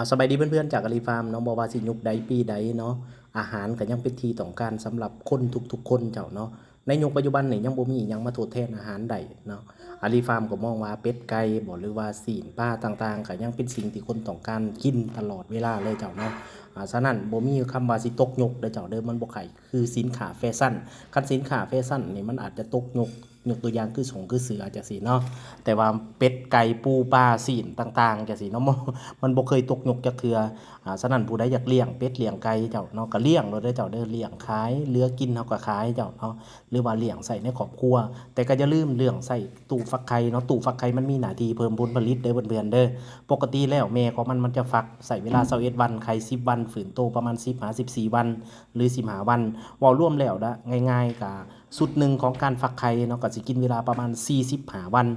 สบายดีเพื่อนๆจากอาลีฟาร์มเนาะบอกว่าสิยุคใดปีใดเนาะอาหารก็ยังเป็นที่ต้องการสำหรับคนทุกๆคนเจ้าเนาะในยุคปัจจุบันนี่ยังบ่มียังมาทดแทนอาหารใดเนาะอาลีฟาร์มก็มองว่าเป็ดไก่บ่หรือว่าศีลปลาต่างๆก็ยังเป็นสิ่งที่คนต้องการกินตลอดเวลาเลยเจ้าเนาะฉะนั้นบ่มีคำว่าสิตกยุคเด้อเจ้าเด้อมันบ่ใช่คือสินค้าแฟชั่นคันสินค้าแฟชั่นนี่มันอาจจะตกยุคยกตัวอย่างคือสงคือเสือจังซี่เนาะแต่ว่าเป็ดไก่ปูปลาศีลต่างๆจังซี่เนาะมันบ่เคยตกยุคจักเทื่อ ฉะนั้นผู้ใดอยากเลี้ยงเป็ดเลี้ยงไก่เจ้าเนาะก็เลี้ยงโดยเจ้าเด้อเลี้ยงขายเหลือกินเฮาก็ขายเจ้าเนาะหรือว่าเลี้ยงใส่ในครอบครัวแต่ก็อย่าลืมเรื่องใส่ตู้ฟักไข่เนาะตู้ฟักไข่มันมีหน้าที่เพิ่มผลผลิตเด้อเพื่อนๆเด้อปกติแล้วแม่ของมันจะฟักใส่เวลา21วันไข่10วันฝืนโตประมาณ10-14วันหรือ15วันเว้ารวมแล้วนะง่ายๆก็สุดหนึ่งของการฟักไข่เนาะก็สิกินเวลาประมาณ45วัน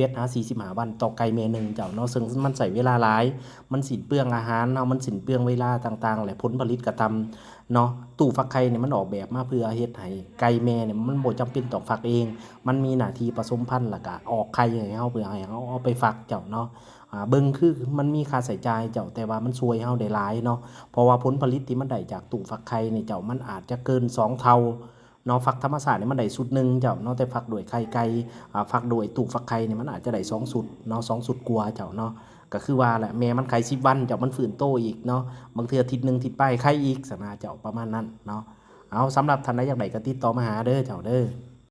41-45วันต่อไก่แม่หนึ่งเจ้าเนาะซึ่งมันใช้เวลาหลาย มันสิ้นเปลืองอาหารเนาะมันสิ้นเปลืองเวลาต่างๆแหละผลผลิตก็ต่ำเนาะตู้ฟักไข่เนี่ยมันออกแบบมาเพื่อเฮ็ดให้ไก่แม่เนี่ยมันบ่จำเป็นต้องฟักเองมันมีหน้าที่ผสมพันธุ์แล้วก็ออกไข่ให้เฮาเพื่อให้เฮาเอาไปฟักเจ้าเนาะเบิ่งคือมันมีค่าใช้จ่ายเจ้าแต่ว่ามันช่วยเฮาได้หลายเนาะเพราะว่าผลผลิตที่มันได้จากตู้ฟักไข่นี่เจ้ามันอาจจะเกิน2เท่าเนาะฟักธรรมชาติเนี่ยมันได้สุดหนึ่งเจ้าเนาะแต่ฟักด้วยไข่ไก่ฟักด้วยตู้ฟักไข่เนี่ยมันอาจจะได้2สุดเนาะ2สุดกว่าเจ้าเนาะ ก็คือว่าแหละแม่มันไข่10 วันเจ้ามันฝืนโตอีกเนาะบางเทื่ออาทิตย์หนึ่งทิศไปไข่อีกสนาเจ้าประมาณนั้นเนาะเอาสำหรับท่านใดอยากได้ก็ติดต่อมาหาเด้อเจ้าเด้อ